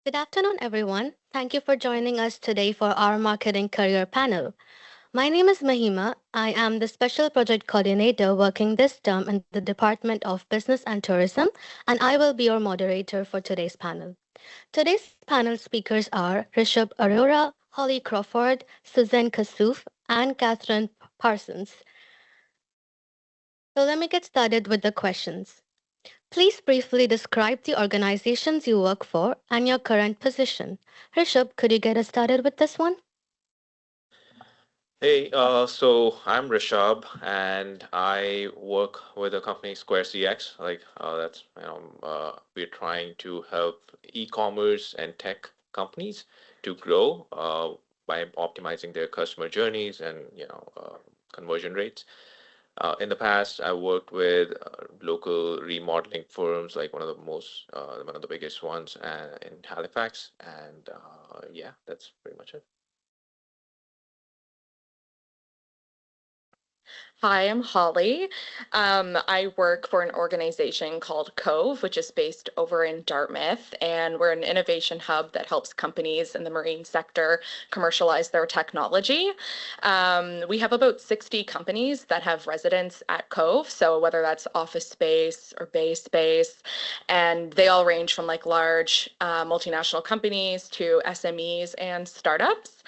Good afternoon, everyone. Thank you for joining us today for our marketing career panel. My name is Mahima. I am the Special Project Coordinator working this term in the Department of Business and Tourism, and I will be your moderator for today's panel. Today's panel speakers are Rishabh Arora, Holly Crawford, Suzanne Kassouf, and Kathryn Parsons. So let me get started with the questions. Please briefly describe the organizations you work for and your current position. Rishabh, could you get us started with this one? Hey, so I'm Rishabh, and I work with the company SquareCX. We're trying to help e-commerce and tech companies to grow by optimizing their customer journeys and conversion rates. In the past, I worked with local remodeling firms, like one of the biggest ones in Halifax, and yeah, that's pretty much it. Hi, I'm Holly. I work for an organization called COVE, which is based over in Dartmouth, and we're an innovation hub that helps companies in the marine sector commercialize their technology. We have about 60 companies that have residents at COVE, so whether that's office space or bay space, and they all range from like large multinational companies to SMEs and startups.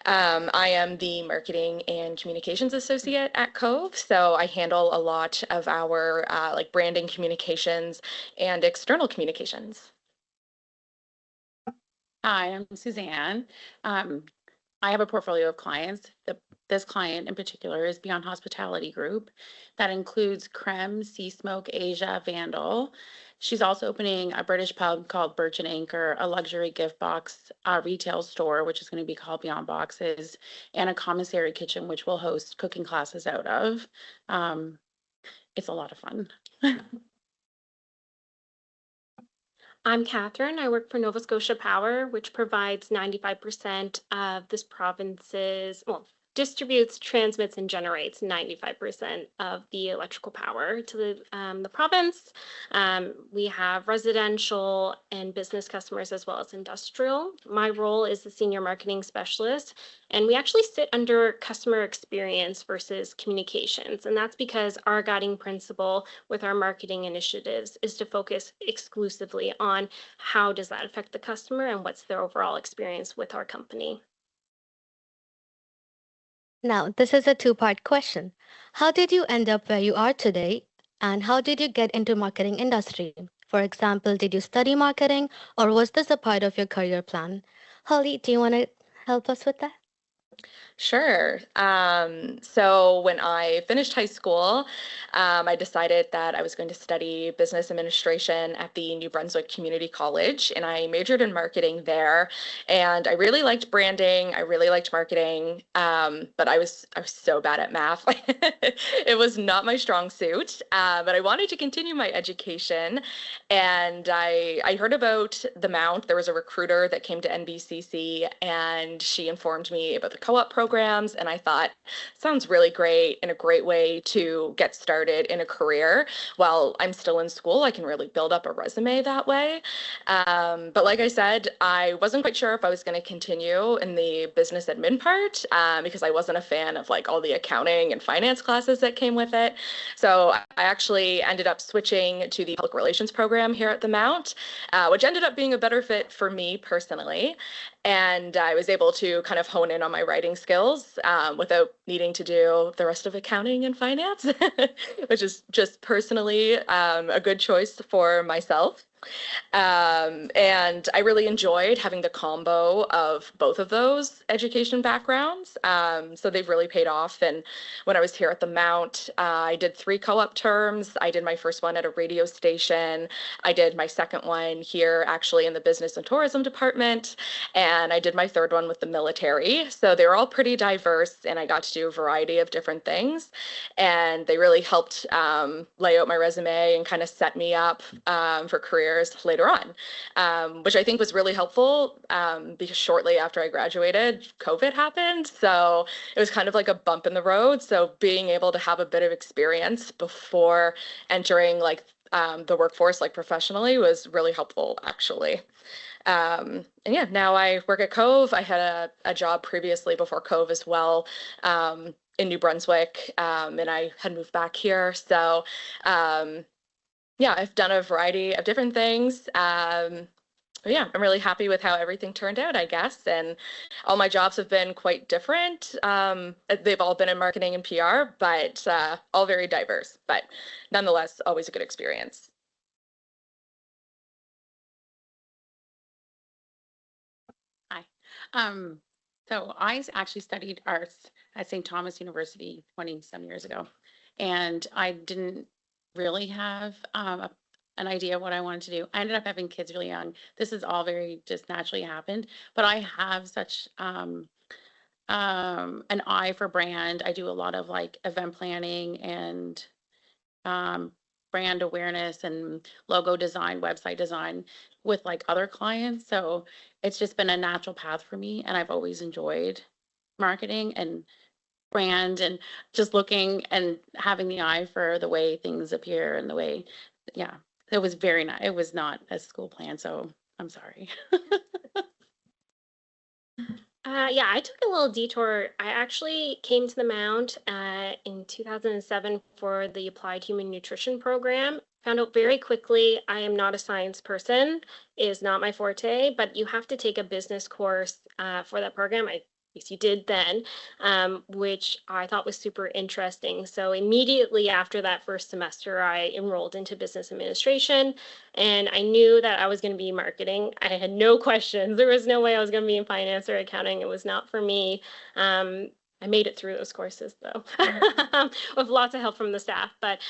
I am the marketing and communications associate at COVE, so I handle a lot of our like branding communications and external communications. Hi, I'm Suzanne. Um, I have a portfolio of clients. This client in particular is Beyond Hospitality Group. That includes Creme, Sea Smoke, Asia, Vandal. She's also opening a British pub called Birch and Anchor, a luxury gift box retail store, which is going to be called Beyond Boxes, and a commissary kitchen, which we'll host cooking classes out of. Um, it's a lot of fun. I'm Kathryn. I work for Nova Scotia Power, which provides 95% of this province's, well, distributes, transmits, and generates 95% of the electrical power to the province. We have residential and business customers as well as industrial. My role is the senior marketing specialist, and we actually sit under customer experience versus communications. And that's because our guiding principle with our marketing initiatives is to focus exclusively on how does that affect the customer and what's their overall experience with our company. Now, this is a two-part question. How did you end up where you are today? And how did you get into marketing industry? For example, did you study marketing or was this a part of your career plan? Holly, do you want to help us with that? Sure. So when I finished high school, I decided that I was going to study business administration at the New Brunswick Community College, and I majored in marketing there. And I really liked branding. I really liked marketing, but I was so bad at math. It was not my strong suit. But I wanted to continue my education, and I heard about the Mount. There was a recruiter that came to NBCC, and she informed me about the co-op programs, and I thought, sounds really great and a great way to get started in a career while I'm still in school. I can really build up a resume that way. But like I said, I wasn't quite sure if I was going to continue in the business admin part because I wasn't a fan of like all the accounting and finance classes that came with it. So I actually ended up switching to the public relations program here at the Mount, which ended up being a better fit for me personally. And I was able to kind of hone in on my writing skills without needing to do the rest of accounting and finance, which is just personally a good choice for myself. And I really enjoyed having the combo of both of those education backgrounds. So they've really paid off. And when I was here at the Mount, I did 3 co-op terms. I did my first one at a radio station. I did my second one here actually in the business and tourism department. And I did my third one with the military. So they were all pretty diverse, and I got to do a variety of different things. And they really helped lay out my resume and kind of set me up for careers later on, which I think was really helpful because shortly after I graduated, COVID happened. So it was kind of like a bump in the road. So being able to have a bit of experience before entering like the workforce, like professionally, was really helpful actually. And yeah, now I work at COVE. I had a job previously before COVE as well, in New Brunswick, and I had moved back here. So yeah, I've done a variety of different things. But yeah, I'm really happy with how everything turned out, I guess. And all my jobs have been quite different. They've all been in marketing and PR, but all very diverse, but nonetheless, always a good experience. Hi. So I actually studied arts at St. Thomas University 20 some years ago, and I didn't really have an idea of what I wanted to do. I ended up having kids really young. This is all very just naturally happened, but I have such an eye for brand. I do a lot of like event planning and um, brand awareness and logo design, website design with like other clients. So it's just been a natural path for me. And I've always enjoyed marketing and brand and just looking and having the eye for the way things appear and the way, yeah, it was very nice. It was not a school plan. So I'm sorry. Yeah, I took a little detour. I actually came to the Mount in 2007 for the Applied Human Nutrition program. Found out very quickly I am not a science person, is not my forte, but you have to take a business course for that program. I guess you did then, which I thought was super interesting. So immediately after that first semester, I enrolled into business administration. And I knew that I was going to be marketing. I had no questions. There was no way I was going to be in finance or accounting. It was not for me. I made it through those courses though, with lots of help from the staff. But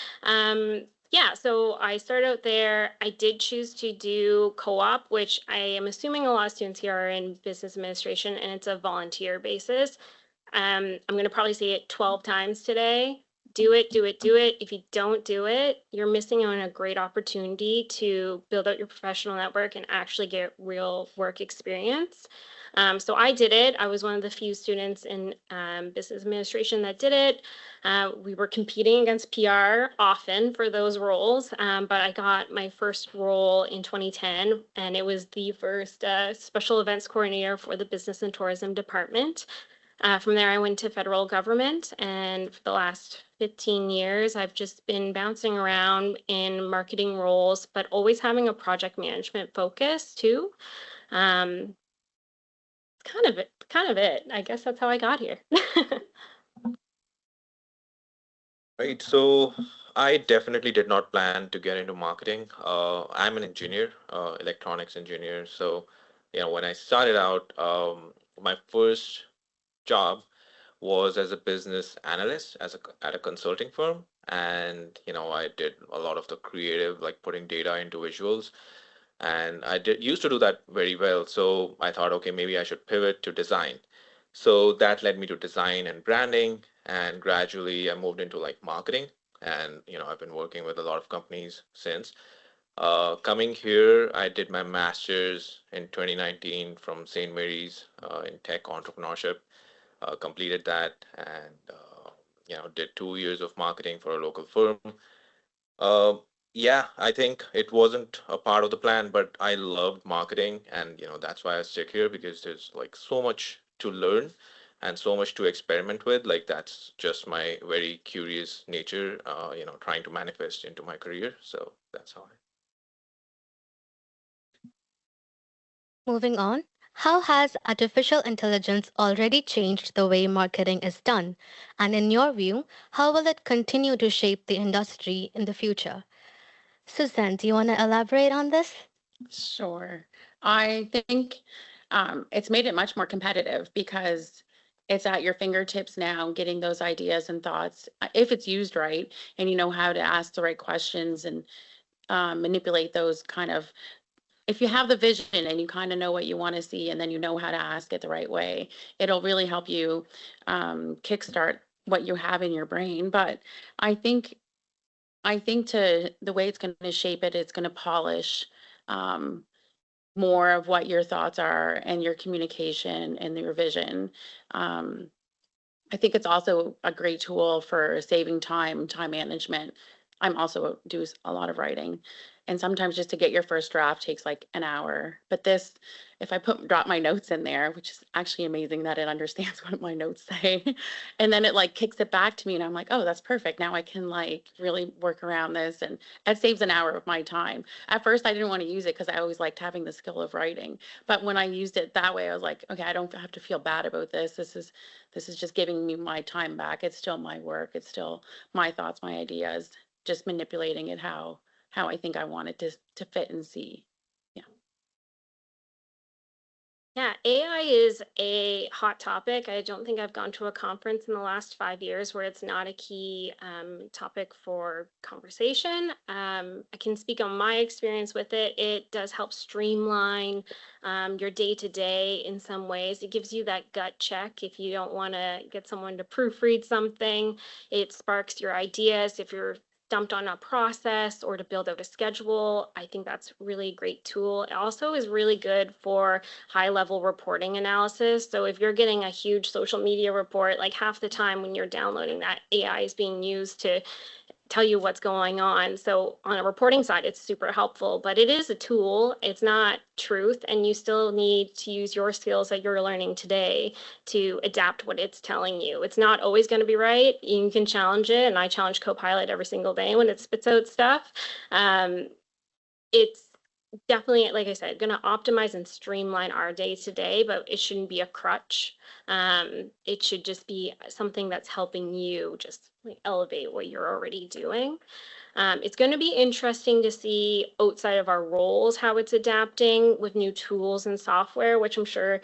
yeah, so I started out there. I did choose to do co-op, which I am assuming a lot of students here are in business administration, and it's a volunteer basis. I'm going to probably say it 12 times today. Do it, do it, do it. If you don't do it, you're missing on a great opportunity to build out your professional network and actually get real work experience. So I did it. I was one of the few students in business administration that did it. We were competing against PR often for those roles, but I got my first role in 2010, and it was the first special events coordinator for the business and tourism department. From there, I went to federal government, and for the last 15 years, I've just been bouncing around in marketing roles, but always having a project management focus too. Um, kind of it. I guess that's how I got here. Right. So I definitely did not plan to get into marketing. I'm an engineer, electronics engineer. So, when I started out, my first job was as a business analyst at a consulting firm. And, I did a lot of the creative, like putting data into visuals. And I did used to do that very well. So I thought, okay, maybe I should pivot to design. So that led me to design and branding. And gradually I moved into like marketing. And, I've been working with a lot of companies since. Coming here, I did my master's in 2019 from St. Mary's in tech entrepreneurship. Completed that and, did 2 years of marketing for a local firm. Uh, yeah, I think it wasn't a part of the plan, but I loved marketing, and that's why I stick here because there's like so much to learn and so much to experiment with. Like that's just my very curious nature, trying to manifest into my career. So that's how I. Moving on, how has artificial intelligence already changed the way marketing is done? And in your view, how will it continue to shape the industry in the future? Suzanne, do you want to elaborate on this? Sure. I think it's made it much more competitive because it's at your fingertips now, getting those ideas and thoughts, if it's used right, and you know how to ask the right questions and manipulate those kind of, if you have the vision and you kind of know what you want to see, and then you know how to ask it the right way, it'll really help you kickstart what you have in your brain. But I think to the way it's going to shape it, it's going to polish um, more of what your thoughts are and your communication and your vision. Um, I think it's also a great tool for saving time management. I'm also do a lot of writing. And sometimes just to get your first draft takes like an hour. But this, if I drop my notes in there, which is actually amazing that it understands what my notes say, and then it like kicks it back to me and I'm like, oh, that's perfect. Now I can like really work around this, and it saves an hour of my time. At first I didn't want to use it because I always liked having the skill of writing. But when I used it that way, I was like, okay, I don't have to feel bad about this. This is just giving me my time back. It's still my work. It's still my thoughts, my ideas, just manipulating it how I think I want it to fit and see. Yeah. Yeah, AI is a hot topic. I don't think I've gone to a conference in the last 5 years where it's not a key topic for conversation. I can speak on my experience with it. It does help streamline your day-to-day in some ways. It gives you that gut check if you don't want to get someone to proofread something. It sparks your ideas if you're dumped on a process or to build out a schedule. I think that's really a great tool. It also is really good for high level reporting analysis. So if you're getting a huge social media report, like half the time when you're downloading that, AI is being used to tell you what's going on. So on a reporting side, it's super helpful, but it is a tool. It's not truth. And you still need to use your skills that you're learning today to adapt what it's telling you. It's not always going to be right. You can challenge it. And I challenge Copilot every single day when it spits out stuff. It's definitely, like I said, going to optimize and streamline our day to day, but it shouldn't be a crutch. It should just be something that's helping you just like elevate what you're already doing. It's going to be interesting to see outside of our roles how it's adapting with new tools and software, which I'm sure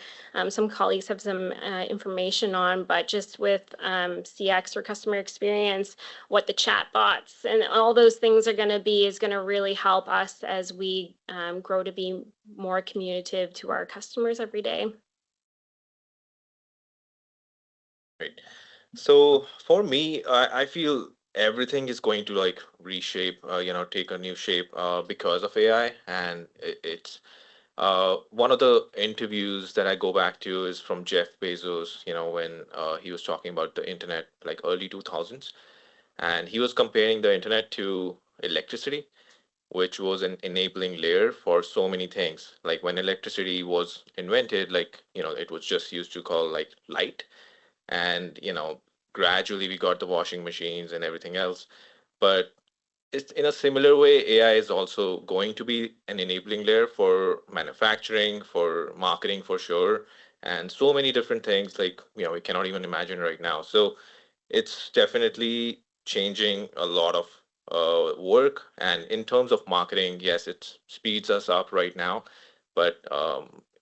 some colleagues have some information on, but just with CX or customer experience, what the chat bots and all those things are going to be is going to really help us as we grow to be more communicative to our customers every day. Right. So for me, I feel everything is going to like reshape, take a new shape because of AI. And it's one of the interviews that I go back to is from Jeff Bezos, when he was talking about the internet, like early 2000s. And he was comparing the internet to electricity, which was an enabling layer for so many things. Like when electricity was invented, like, it was just used to call like light. And, gradually we got the washing machines and everything else. But it's in a similar way, AI is also going to be an enabling layer for manufacturing, for marketing for sure, and so many different things like, we cannot even imagine right now. So it's definitely changing a lot of work. And in terms of marketing, yes, it speeds us up right now, but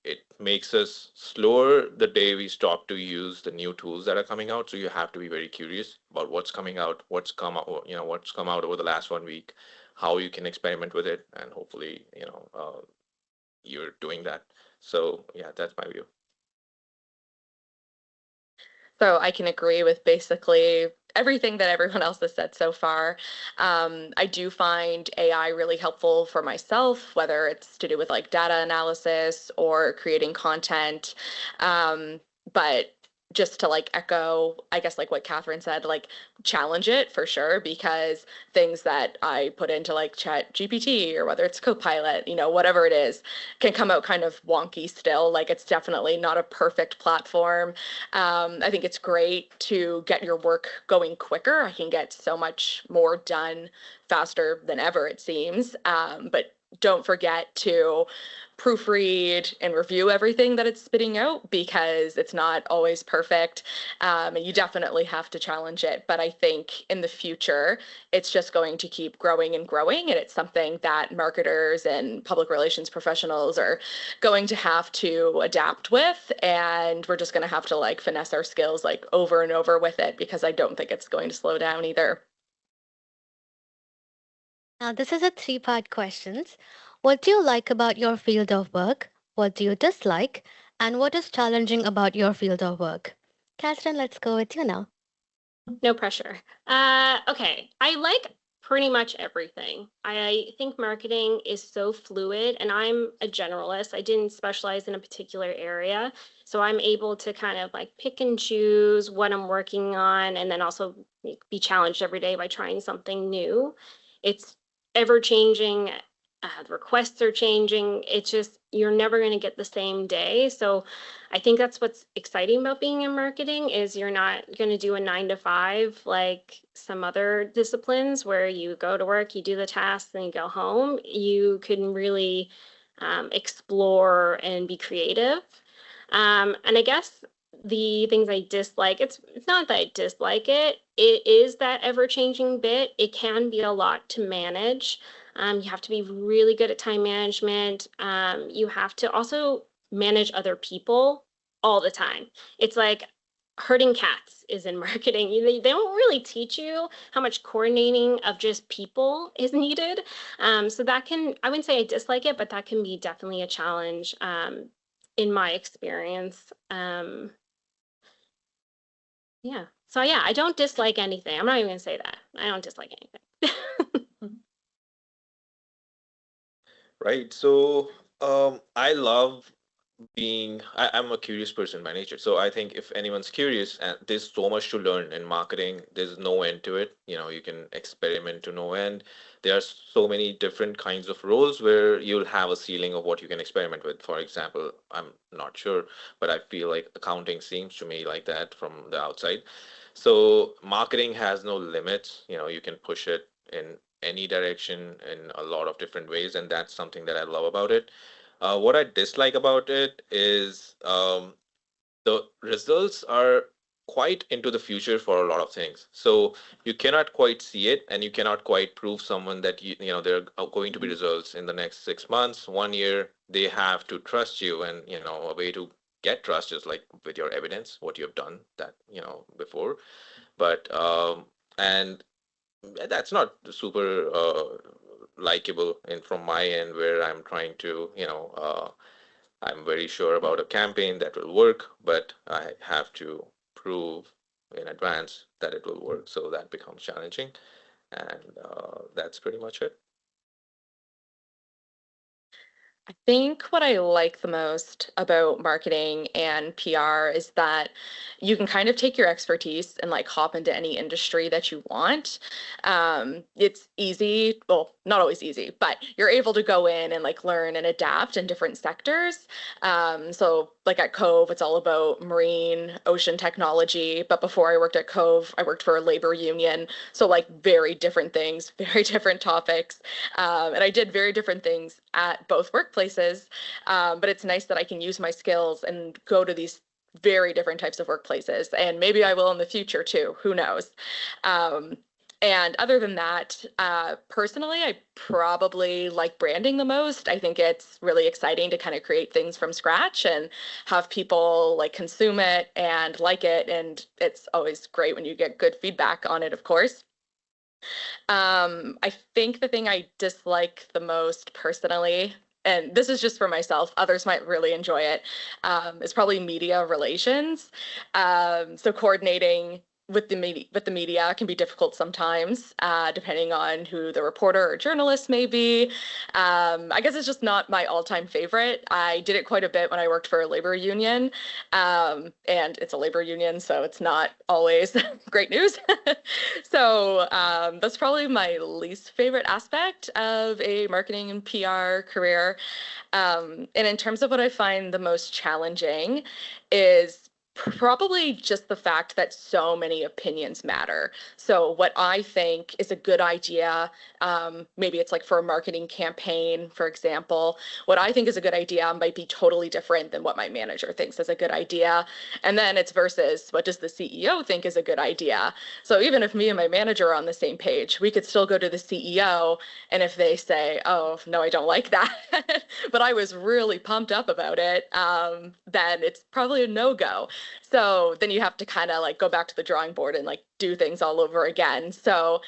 it makes us slower the day we stop to use the new tools that are coming out. So you have to be very curious about what's coming out, what's come out, what's come out over the last 1 week, how you can experiment with it, and hopefully, you're doing that. So yeah, that's my view. So I can agree with basically everything that everyone else has said so far. I do find AI really helpful for myself, whether it's to do with like data analysis or creating content. But just to like echo, I guess like what Kathryn said, like challenge it for sure, because things that I put into like Chat GPT or whether it's Copilot, whatever it is, can come out kind of wonky still. Like it's definitely not a perfect platform. I think it's great to get your work going quicker. I can get so much more done faster than ever, it seems. But don't forget to proofread and review everything that it's spitting out, because it's not always perfect. And you definitely have to challenge it. But I think in the future, it's just going to keep growing and growing. And it's something that marketers and public relations professionals are going to have to adapt with. And we're just going to have to like finesse our skills like over and over with it, because I don't think it's going to slow down either. Now, this is a three-part questions. What do you like about your field of work? What do you dislike? And what is challenging about your field of work? Kathryn, let's go with you now. No pressure. Okay. I like pretty much everything. I think marketing is so fluid, and I'm a generalist. I didn't specialize in a particular area. So I'm able to kind of like pick and choose what I'm working on, and then also be challenged every day by trying something new. It's ever changing requests are changing. It's just, you're never going to get the same day. So I think that's what's exciting about being in marketing, is you're not going to do a 9 to 5 like some other disciplines where you go to work, you do the tasks, then you go home. You can really explore and be creative. And I guess the things I dislike, it's not that I dislike it. It is that ever-changing bit. It can be a lot to manage. You have to be really good at time management. You have to also manage other people all the time. It's like herding cats is in marketing. They don't really teach you how much coordinating of just people is needed. So that can, I wouldn't say I dislike it, but that can be definitely a challenge in my experience. Yeah. So yeah, I don't dislike anything. I'm not even gonna say that. I don't dislike anything. Right. So I love I'm a curious person by nature. So I think if anyone's curious, and there's so much to learn in marketing, there's no end to it. You can experiment to no end. There are so many different kinds of roles where you'll have a ceiling of what you can experiment with. For example, I'm not sure, but I feel like accounting seems to me like that from the outside. So marketing has no limits. You can push it in any direction in a lot of different ways, and that's something that I love about it. What I dislike about it is the results are quite into the future for a lot of things. So you cannot quite see it, and you cannot quite prove someone that there are going to be results in the next 6 months, 1 year. They have to trust you, and a way to get trust is like with your evidence, what you have done that before. But and that's not super likable in from my end, where I'm trying to I'm very sure about a campaign that will work, but I have to prove in advance that it will work. So that becomes challenging. And that's pretty much it. I think what I like the most about marketing and PR is that you can kind of take your expertise and like hop into any industry that you want. It's easy, well, not always easy, but you're able to go in and like learn and adapt in different sectors. So like at COVE, it's all about marine, ocean technology. But before I worked at COVE, I worked for a labor union. So like very different things, very different topics. And I did very different things at both workplaces. But it's nice that I can use my skills and go to these very different types of workplaces. And maybe I will in the future too, who knows? And other than that, personally, I probably like branding the most. I think it's really exciting to kind of create things from scratch and have people like consume it and like it. And it's always great when you get good feedback on it, of course. I think the thing I dislike the most personally, and this is just for myself, others might really enjoy it, is probably media relations. So coordinating with the media can be difficult sometimes, depending on who the reporter or journalist may be. I guess it's just not my all-time favorite. I did it quite a bit when I worked for a labor union, and it's a labor union, so it's not always great news. So that's probably my least favorite aspect of a marketing and PR career. And in terms of what I find the most challenging is probably just the fact that so many opinions matter. So what I think is a good idea, maybe it's like for a marketing campaign, for example, what I think is a good idea might be totally different than what my manager thinks is a good idea. And then it's versus what does the CEO think is a good idea. So even if me and my manager are on the same page, we could still go to the CEO, and if they say, oh, no, I don't like that, but I was really pumped up about it, then it's probably a no-go. So then you have to kind of like go back to the drawing board and like do things all over again. So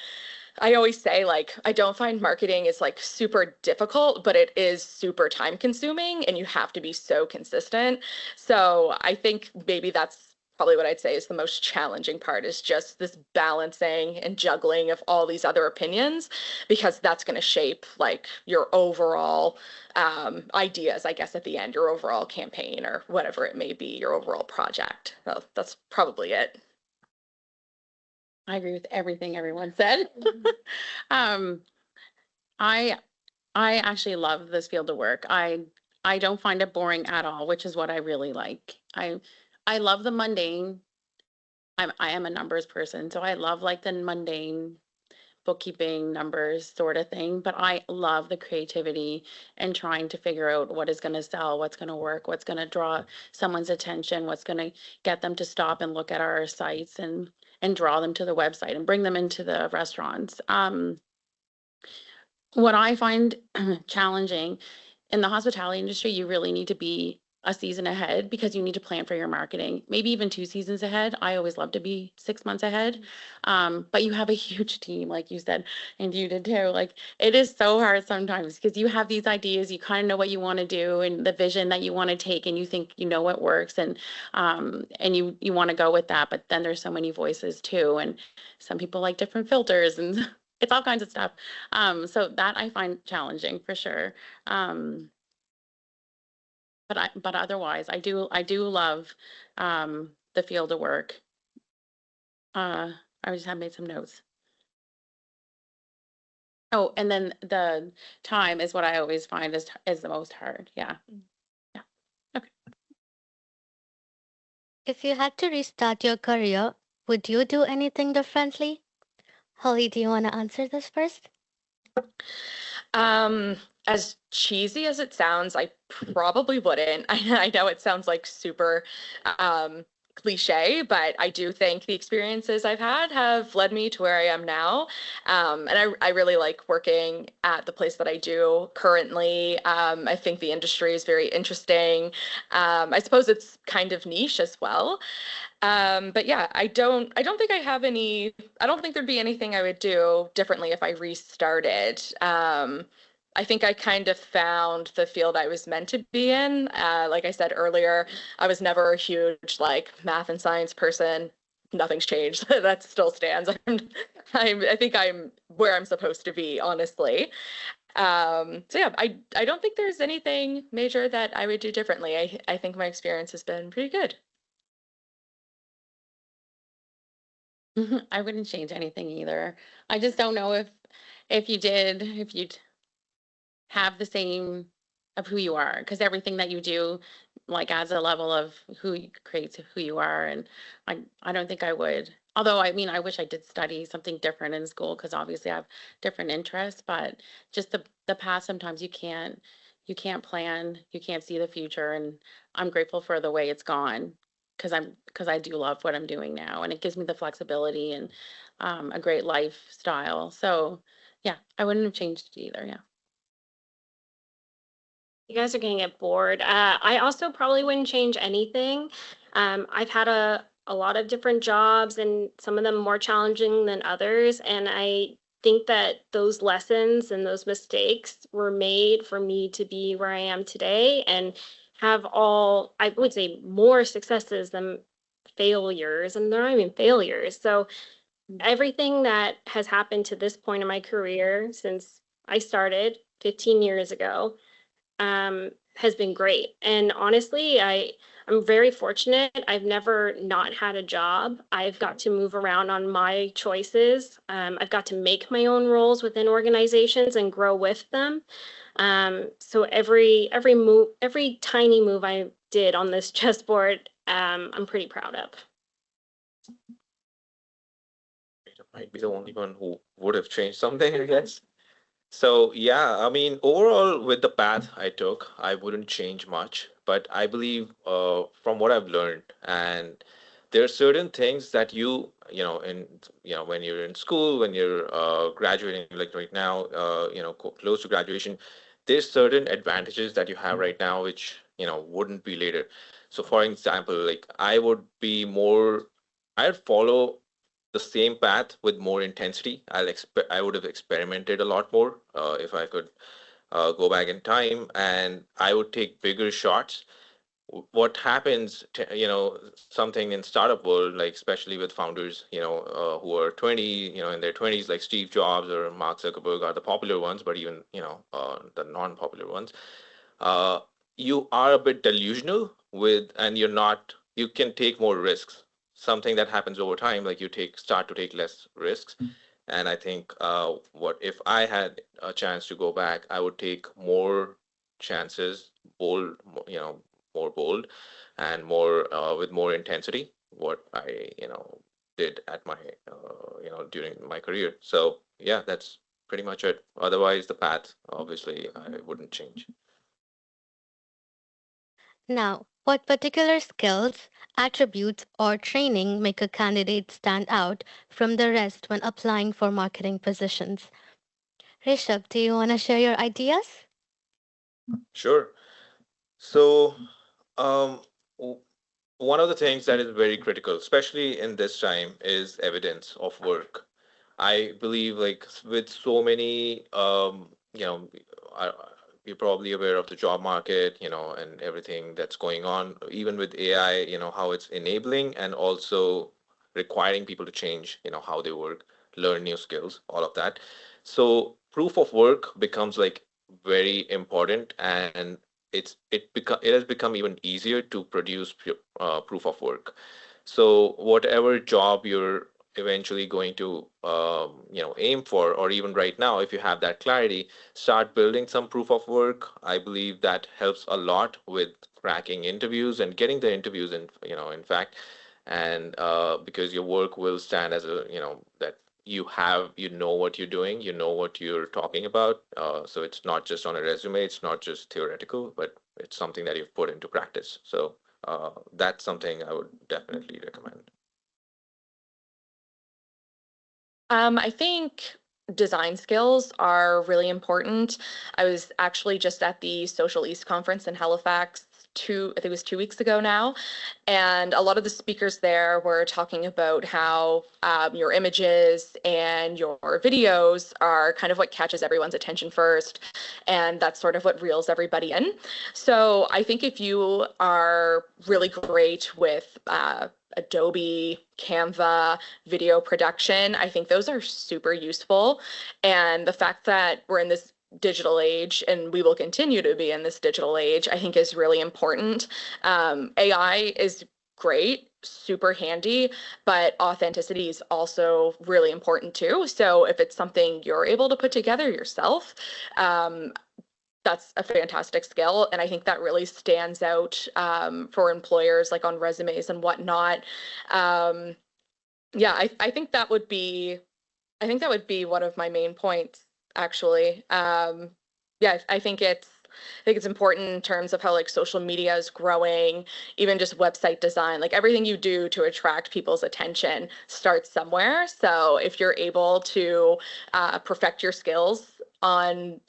I always say, like, I don't find marketing is like super difficult, but it is super time consuming and you have to be so consistent. So I think maybe that's probably what I'd say is the most challenging part, is just this balancing and juggling of all these other opinions, because that's going to shape like your overall ideas, I guess, at the end, your overall campaign or whatever it may be, your overall project. So that's probably it. I agree with everything everyone said. I I actually love this field of work. I don't find it boring at all, which is what I really like. I love the mundane. I am a numbers person, so I love like the mundane bookkeeping numbers sort of thing, but I love the creativity and trying to figure out what is going to sell, what's going to work, what's going to draw someone's attention, what's going to get them to stop and look at our sites and draw them to the website and bring them into the restaurants. What I find challenging in the hospitality industry, you really need to be a season ahead because you need to plan for your marketing, maybe even 2 seasons ahead. I always love to be 6 months ahead. But you have a huge team, like you said, and you did too. Like it is so hard sometimes because you have these ideas, you kind of know what you want to do and the vision that you want to take, and you think you know what works, and you want to go with that. But then there's so many voices too, and some people like different filters and it's all kinds of stuff. So that I find challenging for sure. Um, but otherwise, I do love the field of work. I just have made some notes. Oh, and then the time is what I always find is the most hard. Yeah. Yeah. Okay. If you had to restart your career, would you do anything differently? Holly, do you want to answer this first? As cheesy as it sounds, I probably wouldn't. I know it sounds like super cliche, but I do think the experiences I've had have led me to where I am now. And I really like working at the place that I do currently. I think the industry is very interesting. I suppose it's kind of niche as well. But yeah, I don't think I don't think there'd be anything I would do differently if I restarted. I think I kind of found the field I was meant to be in. Like I said earlier, I was never a huge like math and science person. Nothing's changed. That still stands. I think I'm where I'm supposed to be, honestly. So yeah, I don't think there's anything major that I would do differently. I think my experience has been pretty good. I wouldn't change anything either. I just don't know if you'd have the same of who you are, because everything that you do like adds a level of creates who you are. And I don't think I would, although I mean I wish I did study something different in school because obviously I have different interests, but just the past, sometimes you can't plan, you can't see the future. And I'm grateful for the way it's gone because I do love what I'm doing now, and it gives me the flexibility and a great lifestyle. So yeah, I wouldn't have changed it either. Yeah. You guys are gonna get bored. I also probably wouldn't change anything. I've had a lot of different jobs, and some of them more challenging than others. And I think that those lessons and those mistakes were made for me to be where I am today and have all, I would say, more successes than failures. And they're not even failures. So everything that has happened to this point in my career since I started 15 years ago has been great. And honestly, I'm very fortunate. I've never not had a job. I've got to move around on my choices. I've got to make my own roles within organizations and grow with them. So every move, every tiny move I did on this chessboard, I'm pretty proud of. I might be the only one who would have changed something, I guess. So yeah, I mean, overall, with the path I took, I wouldn't change much. But I believe, from what I've learned, and there are certain things that when you're in school, when you're graduating, like right now, close to graduation, there's certain advantages that you have right now, which wouldn't be later. So, for example, like I'd follow the same path with more intensity. I would have experimented a lot more if I could go back in time, and I would take bigger shots. What happens something in startup world, like especially with founders who are 20, in their 20s, like Steve Jobs or Mark Zuckerberg are the popular ones, but even the non-popular ones, uh, you are a bit delusional and you can take more risks. Something that happens over time, like you start to take less risks. And I think what if I had a chance to go back, I would take more chances, bold, more bold, and more with more intensity. What I did at my during my career. So yeah, that's pretty much it. Otherwise, the path obviously I wouldn't change. Now, what particular skills, attributes, or training make a candidate stand out from the rest when applying for marketing positions? Rishabh, do you want to share your ideas? Sure. So, um, w- one of the things that is very critical, especially in this time, is evidence of work. I believe, like with so many, I, you're probably aware of the job market, and everything that's going on, even with AI, how it's enabling and also requiring people to change, how they work, learn new skills, all of that. So proof of work becomes like very important, and it has become even easier to produce proof of work. So whatever job you're eventually going to aim for, or even right now, if you have that clarity, start building some proof of work. I believe that helps a lot with cracking interviews and getting the interviews in fact. And because your work will stand as a that you know what you're doing, you know what you're talking about, so it's not just on a resume, it's not just theoretical, but it's something that you've put into practice. So that's something I would definitely recommend. I think design skills are really important. I was actually just at the Social East conference in Halifax I think it was 2 weeks ago now, and a lot of the speakers there were talking about how your images and your videos are kind of what catches everyone's attention first, and that's sort of what reels everybody in. So I think if you are really great with Adobe, Canva, video production, I think those are super useful. And the fact that we're in this digital age and we will continue to be in this digital age, I think is really important. AI is great, super handy, but authenticity is also really important too. So if it's something you're able to put together yourself, um, that's a fantastic skill. And I think that really stands out for employers, like on resumes and whatnot. Um, yeah, I think that would be, I think that would be one of my main points, actually. Yeah, I think it's important in terms of how like social media is growing, even just website design, like everything you do to attract people's attention starts somewhere. So if you're able to perfect your skills on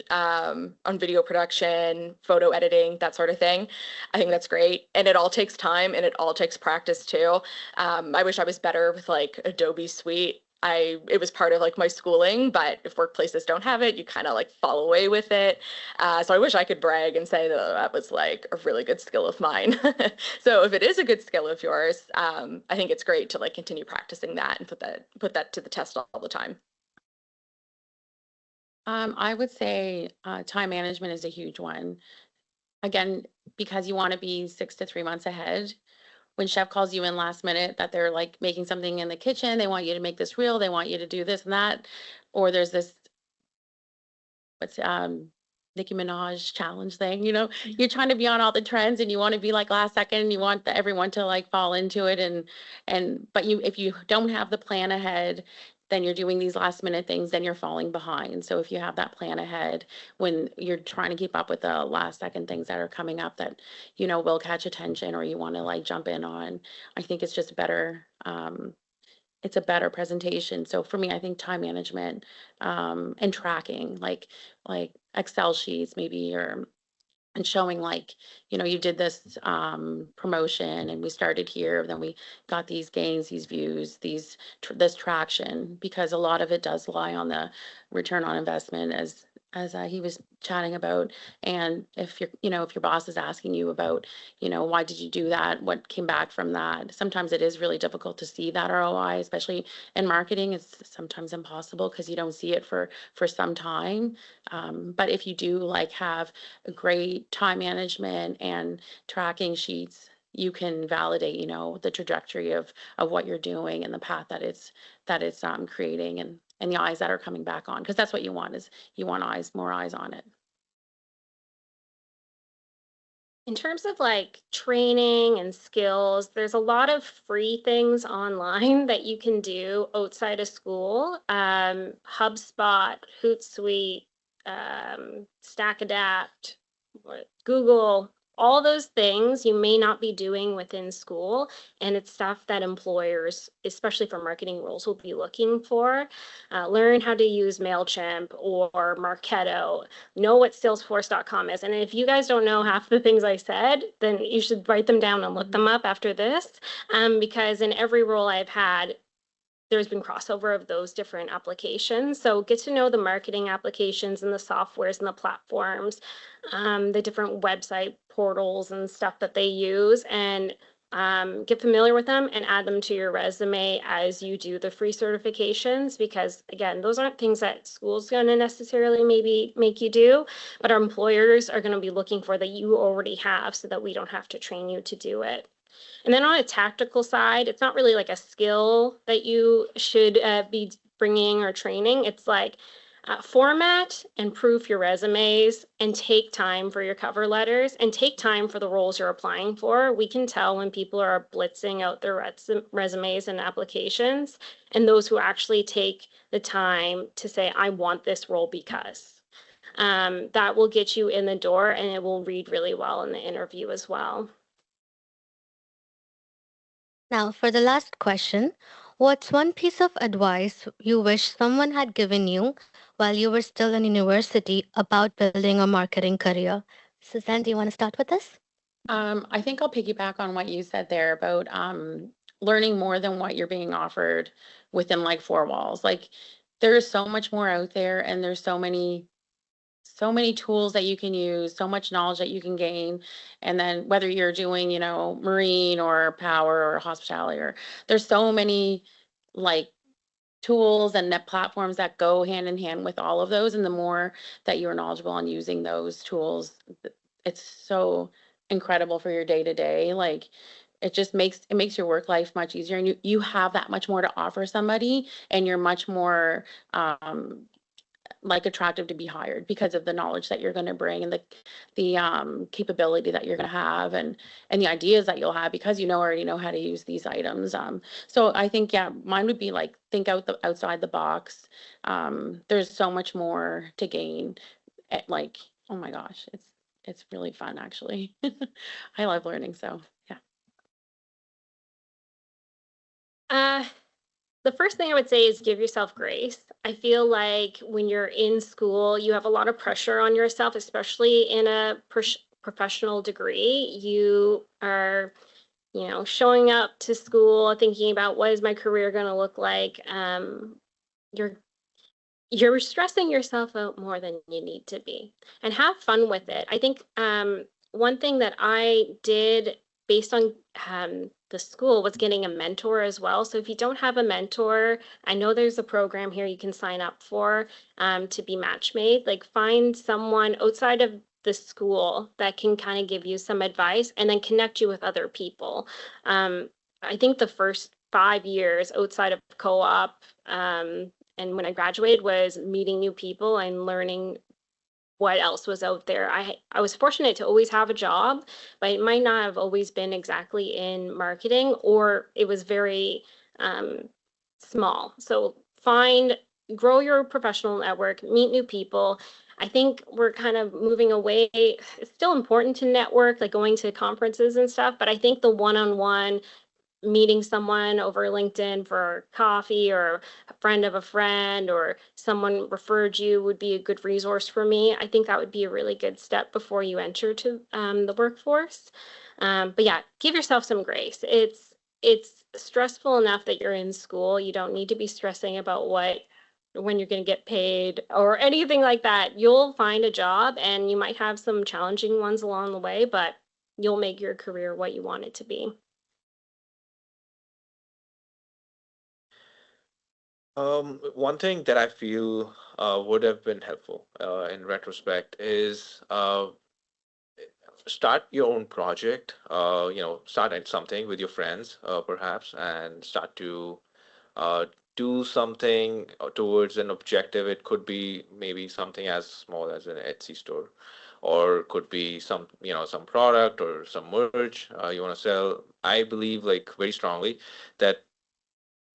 video production, photo editing, that sort of thing, I think that's great. And it all takes time and it all takes practice too. I wish I was better with like Adobe Suite. It was part of like my schooling, but if workplaces don't have it, you kind of like fall away with it. So I wish I could brag and say that that was like a really good skill of mine. So if it is a good skill of yours, I think it's great to like continue practicing that and put that to the test all the time. I would say time management is a huge one. Again, because you want to be 6 to 3 months ahead. When chef calls you in last minute that they're like making something in the kitchen, they want you to make this reel, they want you to do this and that, or there's this what's Nicki Minaj challenge thing, you're trying to be on all the trends and you want to be like last second, you want everyone to like fall into it but if you don't have the plan ahead, then you're doing these last minute things, then you're falling behind. So if you have that plan ahead when you're trying to keep up with the last second things that are coming up that will catch attention or you want to like jump in on, I think it's just better. It's a better presentation. So for me, I think time management and tracking, like Excel sheets maybe, or and showing like, you did this promotion and we started here, then we got these gains, these views, this traction, because a lot of it does lie on the return on investment, as he was chatting about. And if if your boss is asking you about, why did you do that, what came back from that, sometimes it is really difficult to see that ROI, especially in marketing. It's sometimes impossible because you don't see it for some time. But if you do like have a great time management and tracking sheets, you can validate, you know, the trajectory of what you're doing and the path that it's creating, and the eyes that are coming back on, because that's what you want, is you want more eyes on it. In terms of like training and skills, there's a lot of free things online that you can do outside of school. HubSpot, Hootsuite, StackAdapt, Google, all those things you may not be doing within school. And it's stuff that employers, especially for marketing roles, will be looking for. Learn how to use MailChimp or Marketo, know what Salesforce.com is. And if you guys don't know half the things I said, then you should write them down and look them up after this, because in every role I've had, there's been crossover of those different applications. So get to know the marketing applications and the softwares and the platforms, the different website portals and stuff that they use, and get familiar with them and add them to your resume as you do the free certifications, because again, those aren't things that school's going to necessarily maybe make you do, but our employers are going to be looking for that you already have, so that we don't have to train you to do it. And then on a tactical side, it's not really like a skill that you should be bringing or training. It's like format and proof your resumes, and take time for your cover letters, and take time for the roles you're applying for. We can tell when people are blitzing out their resumes and applications, and those who actually take the time to say, I want this role because. That will get you in the door, and it will read really well in the interview as well. Now, for the last question, what's one piece of advice you wish someone had given you while you were still in university about building a marketing career? Suzanne, do you want to start with this? I think I'll piggyback on what you said there about learning more than what you're being offered within like four walls. Like, there's so much more out there, and there's so many tools that you can use, so much knowledge that you can gain. And then whether you're doing, you know, marine or power or hospitality, or there's so many like tools and net platforms that go hand in hand with all of those. And the more that you're knowledgeable on using those tools, it's so incredible for your day to day. Like, it just makes your work life much easier, and you have that much more to offer somebody, and you're much more like attractive to be hired because of the knowledge that you're going to bring, and the capability that you're going to have, and the ideas that you'll have, because you already know how to use these items. So I think, yeah, mine would be like, think outside the box. There's so much more to gain. Like, oh my gosh, it's really fun, actually. I love learning, so yeah. The first thing I would say is give yourself grace. I feel like when you're in school, you have a lot of pressure on yourself, especially in a professional degree. You are, showing up to school thinking about, what is my career going to look like? You're stressing yourself out more than you need to be, and have fun with it. I think one thing that I did based on the school was getting a mentor as well. So if you don't have a mentor, I know there's a program here you can sign up for to be match made. Like, find someone outside of the school that can kind of give you some advice, and then connect you with other people. I think the first 5 years outside of co-op and when I graduated was meeting new people and learning what else was out there. I was fortunate to always have a job, but it might not have always been exactly in marketing, or it was very small. So grow your professional network, meet new people. I think we're kind of moving away. It's still important to network, like going to conferences and stuff, but I think the one-on-one, meeting someone over LinkedIn for coffee, or a friend of a friend, or someone referred you, would be a good resource for me. I think that would be a really good step before you enter to the workforce. But yeah, give yourself some grace. It's stressful enough that you're in school. You don't need to be stressing about when you're going to get paid or anything like that. You'll find a job, and you might have some challenging ones along the way, but you'll make your career what you want it to be. One thing that I feel would have been helpful in retrospect is start your own project. Start at something with your friends, perhaps, and start to uh, do something towards an objective. It could be maybe something as small as an Etsy store, or could be some product or some merch you want to sell. I believe like very strongly that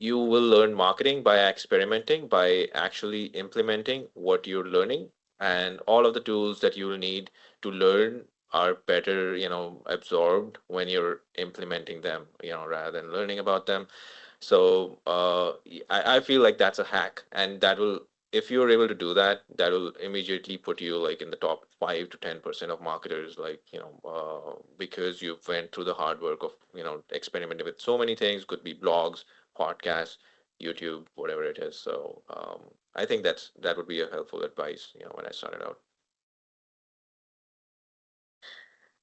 you will learn marketing by experimenting, by actually implementing what you're learning, and all of the tools that you will need to learn are better, absorbed when you're implementing them, rather than learning about them. So I feel like that's a hack, and that will, if you're able to do that, that will immediately put you like in the top 5 to 10% of marketers, like because you went through the hard work of experimenting with so many things. Could be blogs, podcasts, YouTube, whatever it is. So I think that would be a helpful advice, when I started out.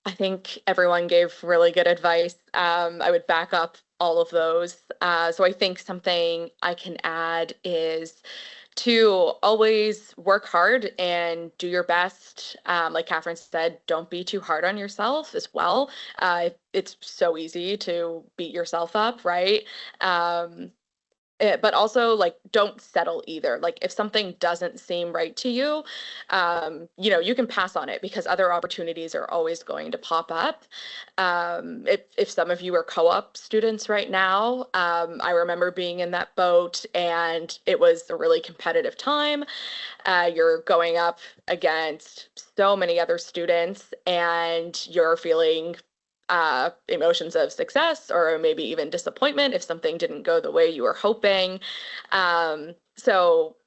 I think everyone gave really good advice. I would back up all of those. So I think something I can add is to always work hard and do your best. Like Kathryn said, don't be too hard on yourself as well. It's so easy to beat yourself up, right? But also like don't settle either. Like if something doesn't seem right to you, you can pass on it because other opportunities are always going to pop up. If some of you are co-op students right now, I remember being in that boat and it was a really competitive time. You're going up against so many other students and you're feeling emotions of success or maybe even disappointment if something didn't go the way you were hoping. So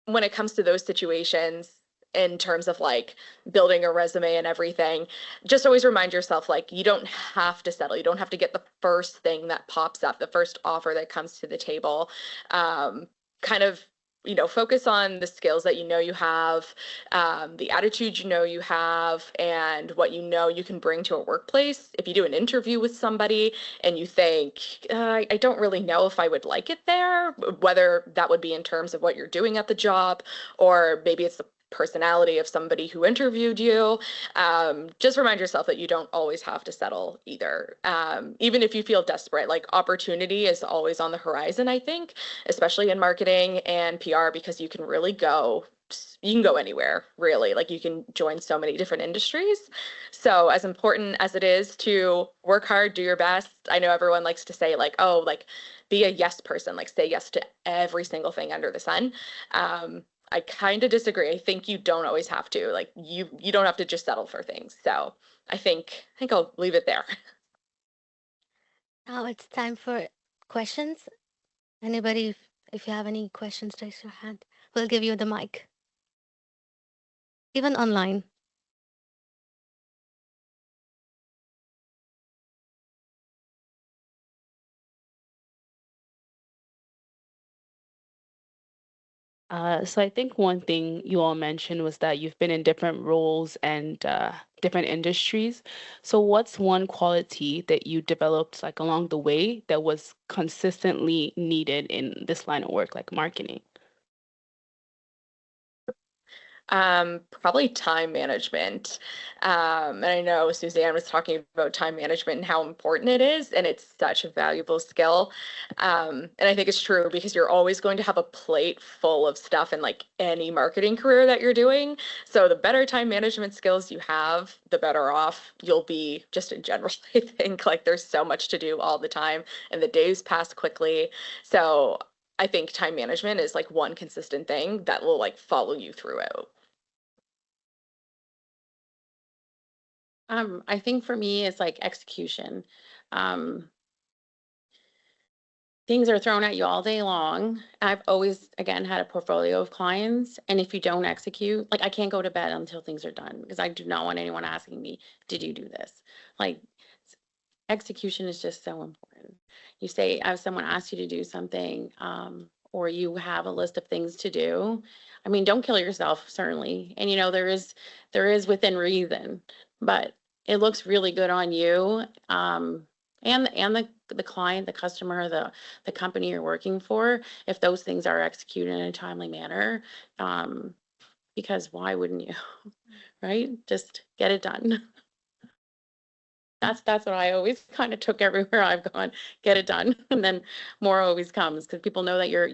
when it comes to those situations, in terms of like building a resume and everything, just always remind yourself, like, you don't have to settle. You don't have to get the first thing that pops up, the first offer that comes to the table. Kind of focus on the skills that you have, the attitude you have, and what you can bring to a workplace. If you do an interview with somebody and you think, I don't really know if I would like it there, whether that would be in terms of what you're doing at the job, or maybe it's the personality of somebody who interviewed you, just remind yourself that you don't always have to settle either. Even if you feel desperate, like opportunity is always on the horizon, I think, especially in marketing and PR, because you can go anywhere, really. Like you can join so many different industries. So as important as it is to work hard, do your best, I know everyone likes to say like, oh, like be a yes person, like say yes to every single thing under the sun. I kind of disagree. I think you don't always have to. Like you don't have to just settle for things. So I think I'll leave it there. Now it's time for questions. Anybody, if you have any questions, raise your hand. We'll give you the mic. Even online. So I think one thing you all mentioned was that you've been in different roles and different industries. So what's one quality that you developed like along the way that was consistently needed in this line of work, like marketing? Probably time management. And I know Suzanne was talking about time management and how important it is, and it's such a valuable skill. And I think it's true because you're always going to have a plate full of stuff in like any marketing career that you're doing. So the better time management skills you have, the better off you'll be just in general. I think like there's so much to do all the time and the days pass quickly. So I think time management is like one consistent thing that will like follow you throughout. I think for me, it's like execution. Um, Things are thrown at you all day long. I've always, again, had a portfolio of clients. And if you don't execute, like I can't go to bed until things are done because I do not want anyone asking me, did you do this? Like execution is just so important. You say, if someone asks you to do something, or you have a list of things to do. I mean, don't kill yourself, certainly. And there is within reason, but it looks really good on you. And the client, the customer, the company you're working for, if those things are executed in a timely manner, because why wouldn't you, right? Just get it done. That's what I always kind of took everywhere I've gone. Get it done, and then more always comes because people know that your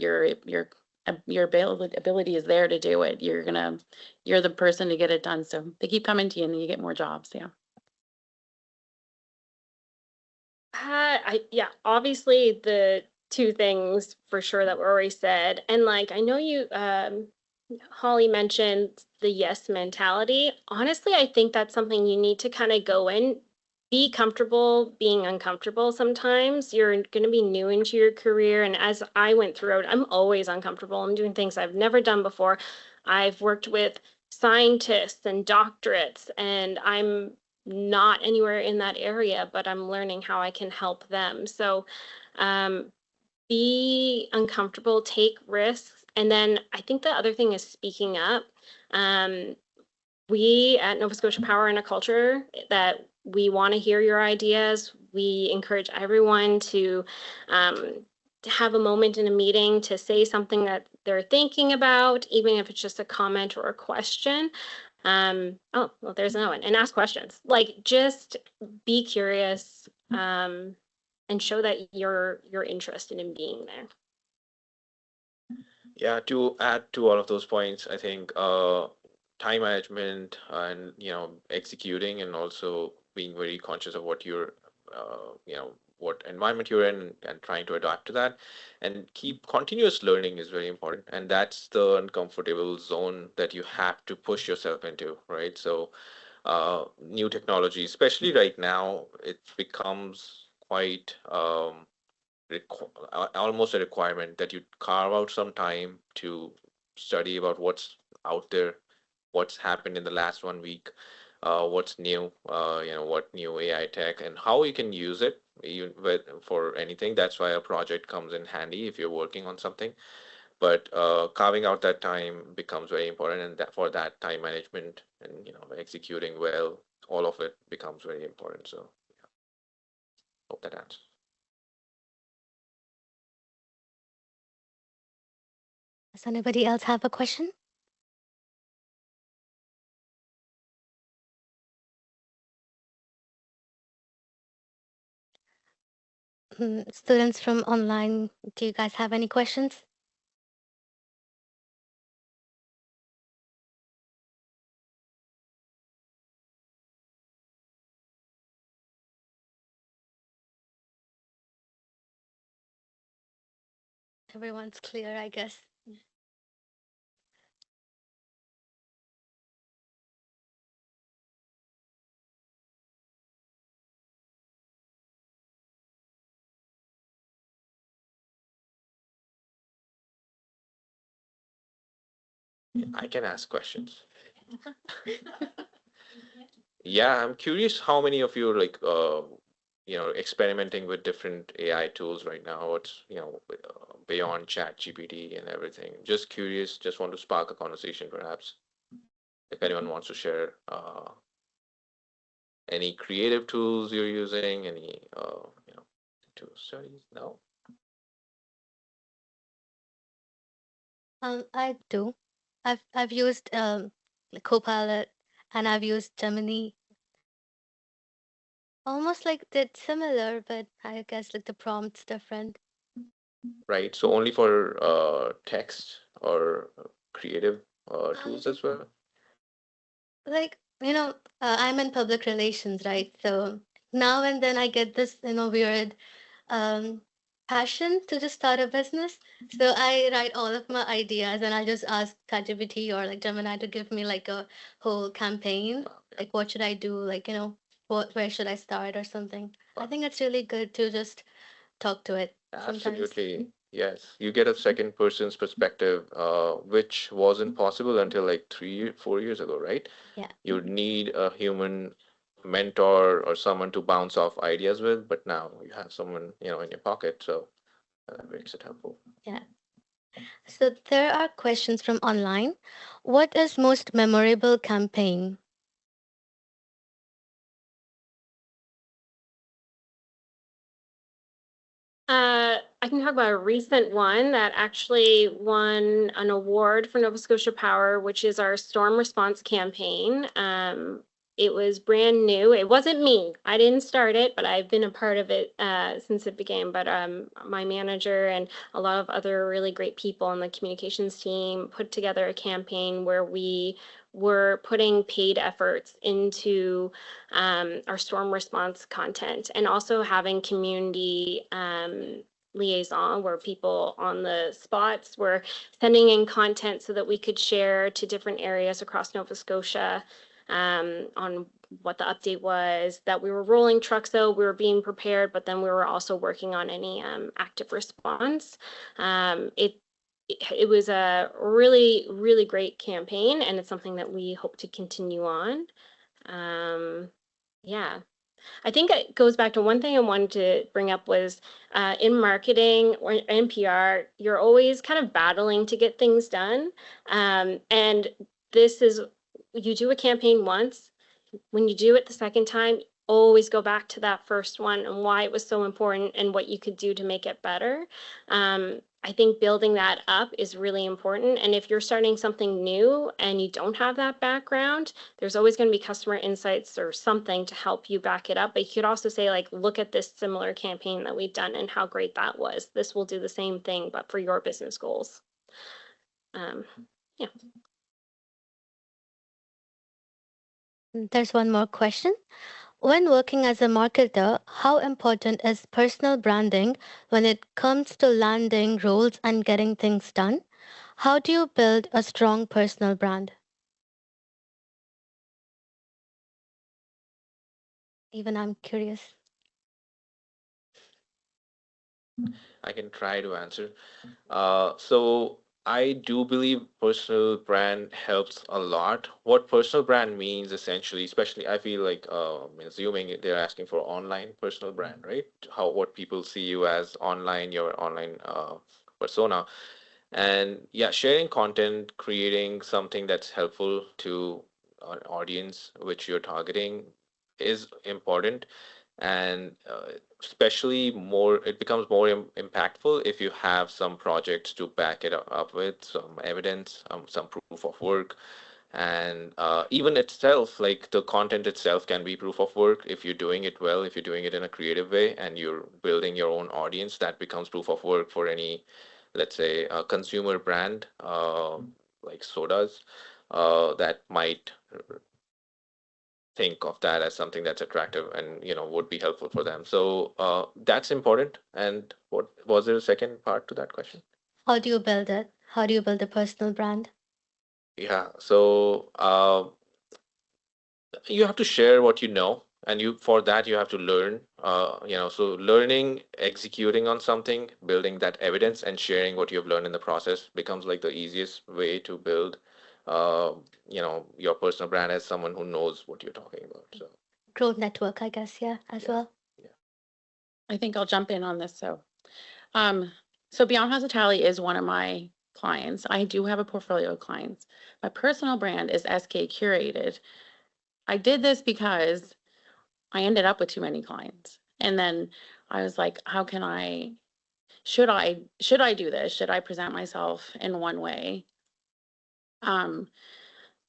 ability is there to do it. You're the person to get it done. So they keep coming to you, and then you get more jobs. Yeah. Yeah, obviously the two things for sure that were already said. And like, I know you, Holly mentioned the yes mentality. Honestly, I think that's something you need to kind of go in, be comfortable being uncomfortable sometimes. You're going to be new into your career. And as I went through it, I'm always uncomfortable. I'm doing things I've never done before. I've worked with scientists and doctorates, and I'm not anywhere in that area, but I'm learning how I can help them. So be uncomfortable, take risks. And then I think the other thing is speaking up. We at Nova Scotia Power are in a culture that we want to hear your ideas. We encourage everyone to have a moment in a meeting to say something that they're thinking about, even if it's just a comment or a question. Oh, well, there's another one. And ask questions. Like, just be curious, and show that you're interested in being there. Yeah, to add to all of those points, I think time management and executing, and also being very conscious of what you're what environment you're in, and trying to adapt to that, and keep continuous learning is very important. And that's the uncomfortable zone that you have to push yourself into, right? So new technology, especially right now, it becomes quite almost a requirement that you carve out some time to study about what's out there, what's happened in the last 1 week, what's new, what new AI tech, and how you can use it even for anything. That's why a project comes in handy if you're working on something. But carving out that time becomes very important, and that for that time management and executing well, all of it becomes very important. So yeah, hope that answers. Does anybody else have a question? Students from online, do you guys have any questions? Everyone's clear, I guess. I can ask questions. Yeah, I'm curious how many of you are like experimenting with different AI tools right now. What's beyond Chat GPT and everything. Just curious, just want to spark a conversation perhaps. If anyone wants to share any creative tools you're using, any tool studies? No. I do. I've used Copilot, and I've used Gemini. Almost like they're similar, but I guess like the prompt's different. Right. So only for text or creative tools as well. Like, I'm in public relations, right? So now and then I get this, weird um passion to just start a business. So I write all of my ideas and I just ask ChatGPT or like Gemini to give me like a whole campaign. Like what should I do? Like, where should I start or something. I think it's really good to just talk to it sometimes. Absolutely. Yes. You get a second person's perspective, which wasn't possible until like 4 years ago, right? Yeah. You'd need a human mentor or someone to bounce off ideas with, but now you have someone, in your pocket, so that makes it helpful. Yeah. So there are questions from online. What is most memorable campaign? I can talk about a recent one that actually won an award for Nova Scotia Power, which is our storm response campaign. it was brand new. It wasn't me. I didn't start it, but I've been a part of it since it began. But my manager and a lot of other really great people on the communications team put together a campaign where we were putting paid efforts into our storm response content, and also having community liaison, where people on the spots were sending in content so that we could share to different areas across Nova Scotia on what the update was, that we were rolling trucks, though we were being prepared, but then we were also working on any active response. It was a really, really great campaign, and it's something that we hope to continue on. Yeah. I think it goes back to one thing I wanted to bring up was in marketing or in PR, you're always kind of battling to get things done. And this is, you do a campaign once, when you do it the second time, always go back to that first one and why it was so important and what you could do to make it better. I think building that up is really important. And if you're starting something new and you don't have that background, there's always going to be customer insights or something to help you back it up. But you could also say, like, look at this similar campaign that we've done and how great that was. This will do the same thing, but for your business goals. Yeah. There's one more question. When working as a marketer, how important is personal branding when it comes to landing roles and getting things done? How do you build a strong personal brand? Even I'm curious. I can try to answer. So I do believe personal brand helps a lot. What personal brand means essentially, especially I feel like assuming they're asking for online personal brand, right? How what people see you as online, your online persona. And yeah, sharing content, creating something that's helpful to an audience which you're targeting is important. And especially more, it becomes more impactful if you have some projects to back it up with, some evidence, some proof of work. And even itself, like the content itself can be proof of work if you're doing it well, if you're doing it in a creative way and you're building your own audience, that becomes proof of work for any, let's say, a consumer brand like sodas that might think of that as something that's attractive and would be helpful for them. So that's important. And what was there a second part to that question? How do you build it? How do you build a personal brand? Yeah. So you have to share what you know, and you for that you have to learn. So learning, executing on something, building that evidence, and sharing what you've learned in the process becomes like the easiest way to build, your personal brand as someone who knows what you're talking about. So Growth network, I guess, yeah, as yeah, well. yeah. I think I'll jump in on this. So Beyond Hospitality is one of my clients. I do have a portfolio of clients. My personal brand is SK Curated. I did this because I ended up with too many clients. And then I was like, how can should I do this? Should I present myself in one way?